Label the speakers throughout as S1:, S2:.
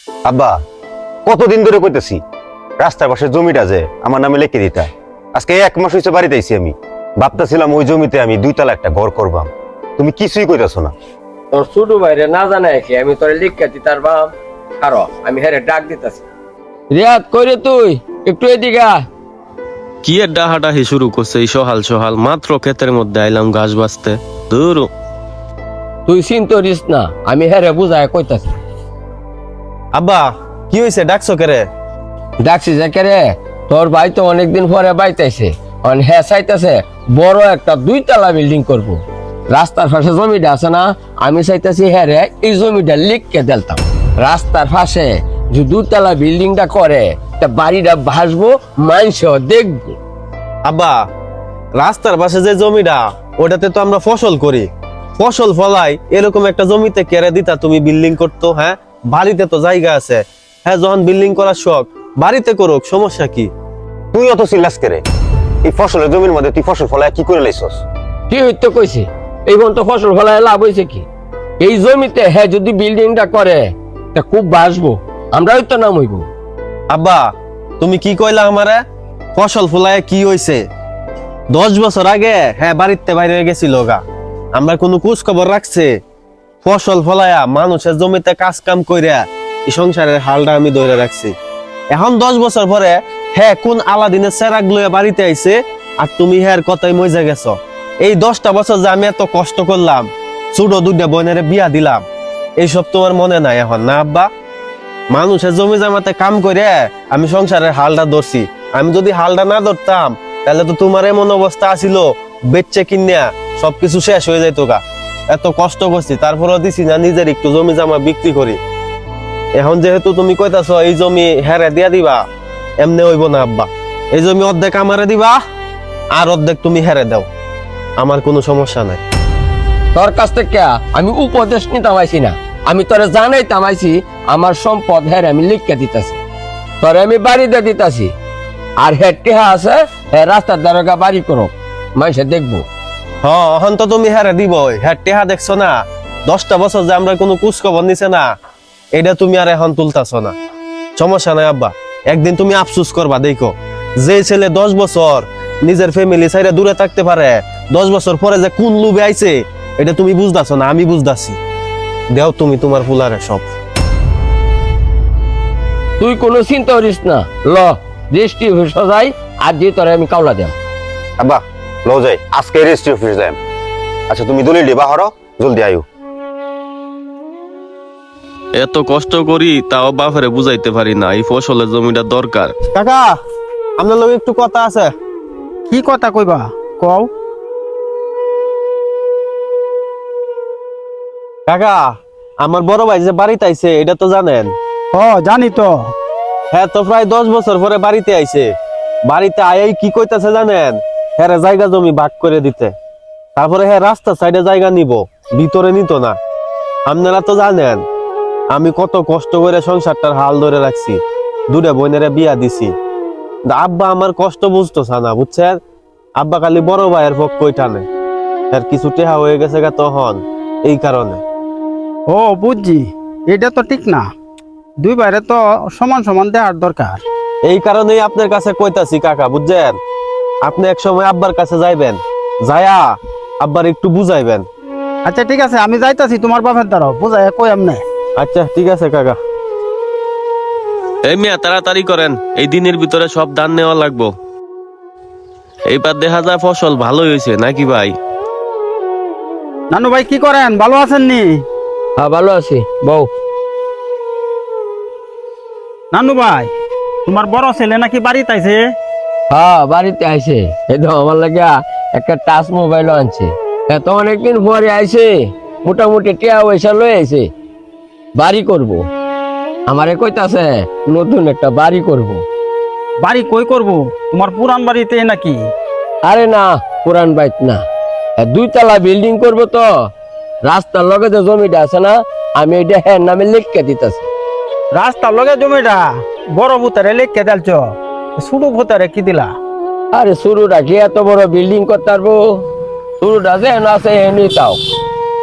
S1: আব্বা, কতদিন ধরে কইতেছি রাস্তার পাশে জমিটা যে আমার নামে লিখে দিতা। আজকে 1 মাস হয়েছে বাড়িতে আইছি আমি। ভাবতেছিলাম ওই জমিতে আমি 2 তলা একটা ঘর করবাম। তুমি কিছুই কইতাছো না।
S2: তোর ছোট ভাইরে না জানাই কি আমি তোরে লিখকে দিতার বাম। কারো আমি হেরে ডাক দিতাছি। রিয়াদ কইরে তুই একটু এদিকে আয়।
S3: কি এর ডাহাডাহি শুরু করছে এই সহাল সহাল? মাত্র ক্ষেতের মধ্যে আইলাম ঘাস বাঁচতে। দূর
S2: তুই চিন্তা করিস না, আমি হেরে বুঝায় কইতাছি।
S3: আব্বা, কি হয়েছে? ডাকছো কেরে?
S2: ডাকছি যে রে, তোর ভাই তো অনেকদিন পরে বাইতেছে, হ্যাঁ চাইতেছে বড় একটা 2 তলা বিল্ডিং করব। রাস্তার পাশে জমিটা আছে না, আমি চাইতেছি হ্যাঁ রে এই জমিটা লিখকে দিতাম। রাস্তার পাশে যে 2 তলা বিল্ডিংটা করে তা বাড়িটা ভাসবো, মানুষও দেখবো।
S3: আব্বা, রাস্তার পাশে যে জমিটা ওটাতে তো আমরা ফসল করি, ফসল ফলাই। এরকম একটা জমিতে কেড়ে দিতা তুমি বিল্ডিং করতো? হ্যাঁ, বাড়িতে তো জায়গা আছে। হ্যাঁ, যখন বিল্ডিং করার শখ বাড়িতে করুক, সমস্যা কি?
S1: তুই অত চিল্লাস করে এই ফসলের জমির মধ্যে তুই ফসল ফলায় কি করে লাইছস?
S2: কি হইতে কইছে এই পর্যন্ত ফসল ফলায় লাভ হয়েছে কি? এই জমিতে হ্যাঁ যদি বিল্ডিংটা করে তা খুব বাসবো, আমরা তো নাম হইব।
S3: আব্বা, তুমি কি কইলা আমারে? ফসল ফলায় কি হইছে? 10 বছর আগে হ্যাঁ বাড়িতে বাইরে গেছিল গা, আমরা কোনো খোঁজ খবর রাখছে? ফসল ফলায়া মানুষের জমিতে কাজ কাম কইরা এই সংসারের হালটা আমি ধরে রাখছি। এখন 10 বছর পরে হ্যাঁ কোন আলাদিনের চেরাগ লইয়া বাড়িতে আইছে, আর তুমি হ্যাঁ কথাই মজা গেছ। এই 10টা বছর যে আমি এত কষ্ট করলাম, ছোট 2টা বোনের বিয়া দিলাম, এইসব তোমার মনে নাই এখন না আব্বা? মানুষের জমি জামাতে কাম করে আমি সংসারের হালটা ধরছি। আমি যদি হালটা না ধরতাম তাহলে তো তোমার এমন অবস্থা আসিল, বেচে কিনিয়া সবকিছু শেষ হয়ে যাইতো গা। এত কষ্ট করছি, তারপরেও দিছি না নিজের একটু জমি জামা বিক্রি করি। এখন যেহেতু তুমি কইতাছ এই জমি হেরে দিয়া দিবা, এমনি হইব না আব্বা। এই জমি অর্ধেক আমারে দিবা, আর অর্ধেক তুমি হেরে দাও, আমার কোনো সমস্যা নাই।
S2: তোর কাছ থেকে আমি উপদেশ নিতাম আইছি না, আমি তোরে জানাইতাম আইছি আমার সম্পদ হ্যাঁ আমি লিখকে দিতাছি, তোরে আমি বাড়িতে দিতাছি। আর হ্যাঁ টেহা আছে হ্যাঁ রাস্তার দ্বারা বাড়ি করো, মানুষে দেখবো।
S3: হ্যাঁ, এখন তো তুমি হেরে দিব। হ্যাঁ টেহা দেখছো না, 10টা বছর যে আমরা কোনো কুচ খবর নিছে না, এটা তুমি আর এখন তুলতাছ না। সমস্যা নাই আব্বা, একদিন তুমি আফসুস করবা। দেখো, যে ছেলে 10 বছর নিজের ফ্যামিলি ছাইরে দূরে থাকতে পারে, 10 বছর পরে যে কোন লুবে আইছে এটা তুমি বুঝতাছ না, আমি বুঝতাছি। দেও তুমি তোমার ফুলারে সব।
S2: তুই কোনো চিন্তা করিস না, ল দৃষ্টি সজাই আর দিয়ে তোরে আমি কাউলা দেব।
S1: আব্বা, লও যাই আজকে রেজিস্ট্রি অফিস যাই। আচ্ছা তুমি দলিল দিবা, হরো জলদি আয়ু।
S3: এত কষ্ট করি তাও বাপরে বুঝাইতে পারি না এই ফসলের জমিটা দরকার। কাকা, আপনার লগে একটু কথা আছে।
S4: কি কথা কইবা কও?
S3: কাকা, আমার বড় ভাই যে বাড়িতে আইছে এটা তো জানেন?
S4: জানি তো।
S3: হ্যাঁ, তো প্রায় 10 বছর পরে বাড়িতে আইছে। বাড়িতে আয়াই কি কইতাছে জানেন? হ্যাঁ জায়গা জমি ভাগ করে দিতে, তারপরে হ্যাঁ রাস্তা সাইডে জায়গা নিব, ভিতরে নিত না। আপনারা তো জানেন আমি কত কষ্ট করে সংসারটার হাল ধরে রাখছি, 2টা বোনের বিয়া দিছি। আব্বা আমার কষ্ট বুঝতেছে না, বুঝছেন? আব্বা খালি বড় ভাইয়ের পক্ষই টানে। আর কিছু টেহা হয়ে গেছে গা তখন, এই কারণে।
S4: ও বুঝছি, এটা তো ঠিক না। 2 বাইরে তো সমান সমান দেওয়ার দরকার।
S3: এই কারণেই আপনার কাছে কইতাছি কাকা, বুঝছেন? আপনি এক সময় আব্বার কাছে যাইবেন, যায়া আব্বার একটু বুঝাইবেন।
S4: আচ্ছা ঠিক আছে, আমি যাইতাছি তোমার বাপের দ্বারাও বুঝাই কই আমনে।
S3: আচ্ছা ঠিক আছে কাকা। এই মিয়া তাড়াতাড়ি করেন, এই দিনের ভিতরে সব ধান নেওয়া লাগবো। এইবার দেখা যায় ফসল ভালোই হয়েছে নাকি ভাই?
S4: নানু ভাই কি করেন, ভালো আছেন নি?
S2: হ্যাঁ ভালো আছি বউ।
S4: নানু ভাই, তোমার বড় ছেলে নাকি বাড়িতে আইছে?
S2: হ্যাঁ বাড়িতে আইছে, এই তো আমার লাগা একটা টাচ মোবাইল আনছে। এত অনেকদিন পরে আইছে, মোটামুটি টিয়া পয়সা লয়ে আইছে। বাড়ি করব, আমারে কইতাছে নতুন একটা বাড়ি করব।
S4: বাড়ি কই করব? তোমার পুরান বাড়িতে নাকি?
S2: আরে না, পুরান বাইত না, 2 তলা বিল্ডিং করব। তো রাস্তার লগে যে জমিটা আছে না, আমি এটা হ্যাঁ নামে লিখকে দিতেছি।
S4: রাস্তার লগে জমিটা বড় ভূতারে লিখকে দেলছ, ছোট ভূতারে কি দিলা?
S2: আরে শুরুটা কি এত বড় বিল্ডিং করতে পারবো? শুরুটা যে আছে এমনি তাও।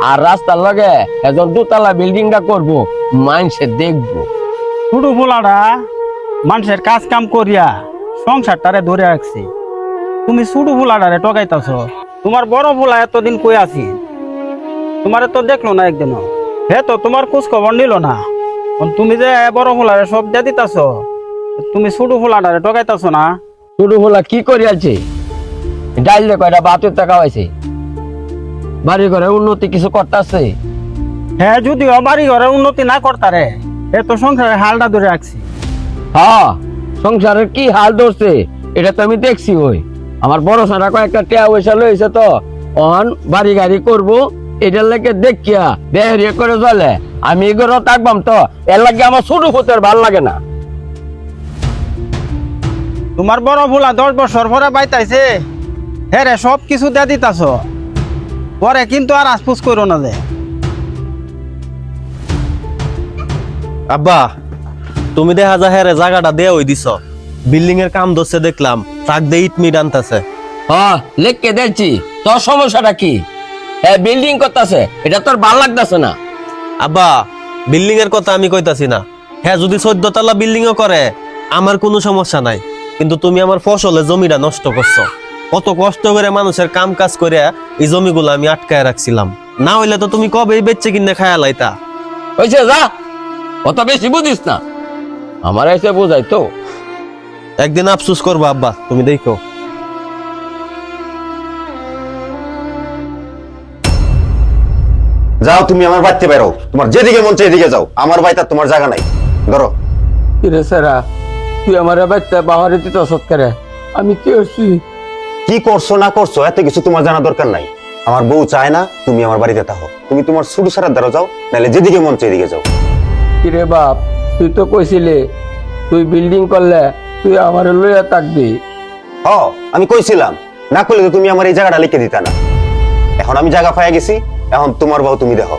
S2: আর রাস্তার লগে এখন 2 তলা বিল্ডিংটা করব, মানুষে দেখবো।
S4: ছোট পোলাটা মানুষের কাজ কাম করিয়া সংসারটারে ধরে রাখছে, তুমি ছোট পোলাটারে টকাইতাছ। তোমার বড় পোলা এতদিন কই আছি, তোমারে তো দেখলো না একদিনও, হে তো তোমার খোঁজ খবর নিল না। তুমি যে বড় পোলারে সব দিয়ে দিতাছ, তুমি ছোট পোলাটারে টকাইতাছ না।
S2: ছোট হোলা কি করিয়াছে? ডাইল দে কয়টা বাতের টাকা হয়েছে, বাড়ি ঘরে উন্নতি কিছু করতেছে?
S4: হ্যাঁ, যদিও বাড়ি ঘরে উন্নতি না করতারে, হে তো সংসারের হালটা ধরে রাখছি।
S2: হ্যাঁ, সংসারের কি হাল ধরছে এটা তো আমি দেখছি। ওই আমার বড় সারা কয়েকটা টিয়া পয়সা লইছে, তো অন বাড়ি গাড়ি করবো, এটার লাগে দেখিয়া বেহরিয়া করে চলে। আমি এগুলো থাকবাম তো, এর লাগে আমার ছোট পুতের ভাল লাগে না।
S4: তোমার বড় পোলা 10 বছর পরে বাইতাইছে, হ্যাঁ রে সব কিছু দিয়ে দিতাছ, পরে কিন্তু আর আসপুস করো না যে।
S3: আব্বা, তুমি দেখা যায় হ্যাঁ জায়গাটা দেয়া হই দিছ, বিল্ডিং এর কাম ধরছে দেখলাম, ট্রাক দিয়ে ইট মিট আনতেছে।
S2: হ্যাঁ, লেখকে দেখছি। তোর সমস্যাটা কি? হ্যাঁ, বিল্ডিং করতেছে, এটা তোর ভাল লাগতেছে না?
S3: আব্বা, বিল্ডিং এর কথা আমি কইতাছি না, হ্যাঁ যদি 14 তলা বিল্ডিং ও করে আমার কোনো সমস্যা নাই, কিন্তু তুমি আমার ফসলের জমিটা নষ্ট করছো। কত কষ্ট করে মানুষের কাম কাজ করে এই জমিগুলো আমি আটকায় রাখছিলাম, না হইলে তো তুমি কবেই বেচে কিনে খায়া লাইতা।
S2: হয়েছে, যা, অত বেশি বুঝিস না, আমার এসে বোঝাই তো।
S3: একদিন আফসোস করবো আব্বা, তুমি দেখো।
S1: যাও তুমি আমার বাড়িতে বেরো, তোমার যেদিকে মন চায় এদিকে যাও, আমার বাড়িতে আর তোমার জায়গা নাই। ধরো।
S2: কিরে সারা, তুই আমার বাচ্চা বাহারে দিত সৎকারে, আমি কি করছি?
S1: কি করছো না করছো এত কিছু তোমার জানা দরকার নাই। আমার বউ চায় না তুমি আমার বাড়িতে থাকো, তুমি তোমার ছোট সারার দ্বারা যাও, নাহলে যেদিকে মন চায় এদিকে যাও।
S2: কিরে বাপ, তুই তো কইছিলি তুই বিল্ডিং করলে তুই আমার লইয়া থাকবি।
S1: হ, আমি কইছিলাম, না করলে তো তুমি আমার এই জায়গাটা লিখে দিতা না। এখন আমি জায়গা পাইয়া গেছি, এখন তোমার বউ তুমি দেখো।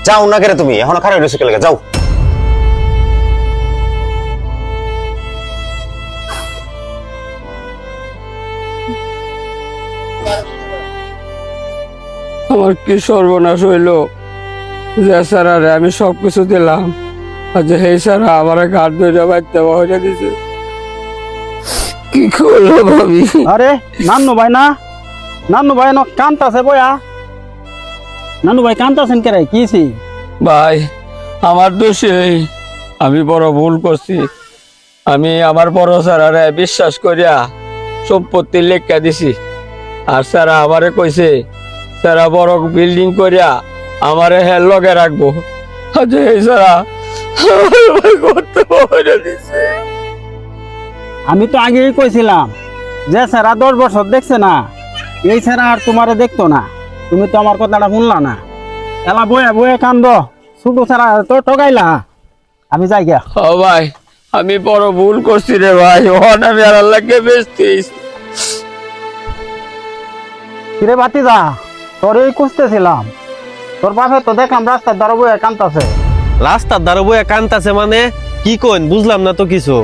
S1: যাও না কেন তুমি এখন খারাপ রয়েছে কে, যাও।
S2: আমার কি সর্বনাশ হইল যে সারারে আমি সবকিছু দিলাম, আর যে হে সারা আমার ঘাট ধরে বাচ্চা বাহারে দিছে। কি করলো ভাবি?
S4: আরে নানু ভাই না, নানু ভাই ন কান্তাছে বয়া, নানু ভাই কান্তাছেন কে রে, কিছি?
S2: ভাই, আমার দোষে আমি বড় ভুল করছি। আমি আমার বড় স্যারারে বিশ্বাস করিয়া সম্পত্তি লেখা দিছি, আর স্যারা আমারে কইছে স্যারা বড় বিল্ডিং করিয়া আমারে হ্যাঁ লগে রাখবো। আজ এই স্যারা করতে পারে দিছে।
S4: আমি তো আগেই কইছিলাম যে স্যারা 10 বছর দেখছে না, এই স্যারা আর তোমারে দেখতো না, তুমি তো আমার কথাটা শুনলা না। এলা বয়ে বয়ে কান্দ, ছোট স্যারা তো ঠকাইলা। আমি যাই গিয়া।
S2: ও ভাই, আমি বড় ভুল করছি রে ভাই, ওখানে আমি আর আল্লাহকে বেচতিস।
S4: কিরে বাতি যা, তোর এই খুঁজতেছিলাম, তোর বাপে তো দেখলাম রাস্তার দ্বারা বয়ে কান্তাছে।
S3: রাস্তার ধারে বইয়া কান্তাছে মানে কি কইন, বুঝলাম না তো কিছু।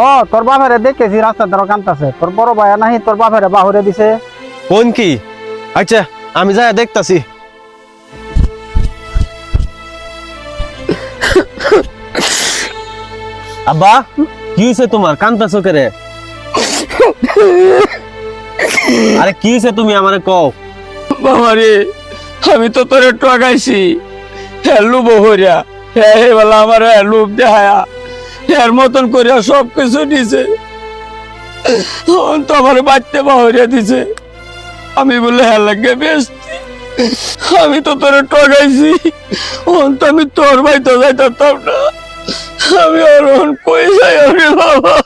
S4: ও তোর বাপেরে দেখেছি রাস্তার দ্বারা কান্তাছে, তোর বড় ভাই নাহি তোর বাপেরে বাহুরে দিছে।
S3: কোন কি? আচ্ছা আমি যাই দেখতাছি। আব্বা, কি হয়েছে তোমার, কান্তাছো কে রে? আরে কি হয়েছে তুমি আমারে কও।
S2: বাবারে, আমি তো তোরে টকাইছি, হ্যাঁ লুব হইয়া, হ্যাঁ হে বলা আমার লুব দেখায়া এর মতন করিয়া সব কিছু দিছে, তো আমার বাচ্চা বাহরিয়া দিছে। আমি বলে হ্যাঁ লাগে বেশি, আমি তো তোরে টকাইছি, তো আমি তোর ভাই তো যাইতাম না, আমি আর কই যাই আমি বাবা।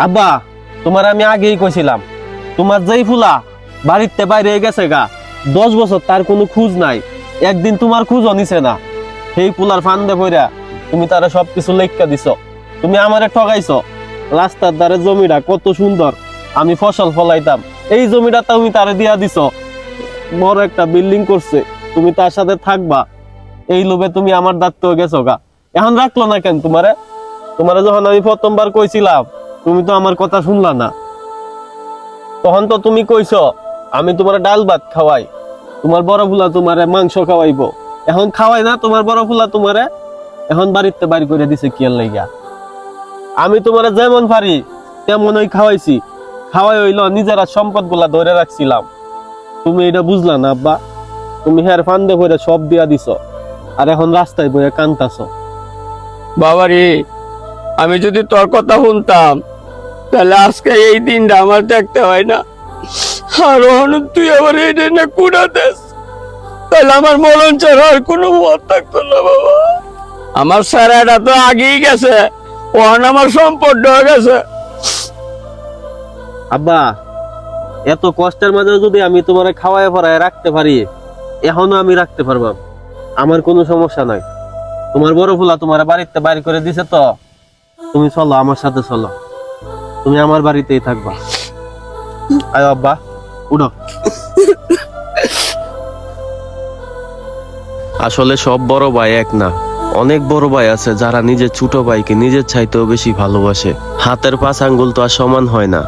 S3: আব্বা, তোমার আমি আগেই কইছিলাম, তোমার যেই ফুলা বাড়িতে বাইরে গেছে গা 10 বছর তার কোনো খোঁজ নাই, একদিন তোমার খোঁজও নিছে না। সেই ফুলার ফান্দে পড়া তুমি তারা সবকিছু লেখা দিছ, তুমি আমারে ঠকাইছ। রাস্তার ধারে জমিটা কত সুন্দর, আমি ফসল ফলাইতাম, এই জমিটা তুমি তারে দিয়া দিছ। বড় একটা বিল্ডিং করছে, তুমি তার সাথে থাকবা, এই লোভে তুমি আমার দায়িত্ব গেছো গা। এখন রাখলো না কেন তোমারে? তোমারে যখন আমি প্রথমবার কইছিলাম তুমি তো আমার কথা শুনলা না, তখন তো তুমি কইছ আমি তোমার ডাল ভাত খাওয়াই, তোমার বড় ফুলা তোমারে মাংস খাওয়াইবো। এখন খাওয়াই না তোমার বড় ফুলা তোমারে? এখন বাড়িতে বাড়ি করে দিছে কি আর লাইগা? আমি তোমার যেমন পারি তেমন ওই খাওয়াইছি, খাওয়াই হইলো নিজেরা সম্পদ গুলা ধরে রাখছিলাম। তুমি এটা বুঝলা না আব্বা? তুমি হ্যার ফান্দে করে সব দিয়া দিছ, আর এখন রাস্তায় বইয়া কান্তাছ।
S2: বাবারে, আমি যদি তোর কথা শুনতাম তাহলে আজকে এই দিনটা আমার দেখতে হয় না। আর তুই আবার এই দিনে কুড়া দেস, তাহলে আমার মরণ ছাড়া আর কোনো পথ থাকতো না বাবা। আমার স্যারেরা তো আগেই গেছে, ওখানে আমার সম্পদ হয়ে গেছে।
S3: আব্বা, এত কষ্টের মাঝে যদি আমি তোমার খাওয়ায় পড়ায় রাখতে পারি, এখনো আমি রাখতে পারবাম, আমার কোনো সমস্যা নাই। তোমার বড় ফুলা তোমার বাড়িতে বাইর করে দিছে, তো তুমি চলো আমার সাথে চলো, তুমি আমার বাড়িতেই থাকবা। আয় আব্বা, উঠো। আসলে সব বড় ভাই এক না, অনেক বড় ভাই আছে যারা নিজের ছোট ভাইকে নিজের চাইতেও বেশি ভালোবাসে। হাতের 5 আঙ্গুল তো আর সমান হয় না।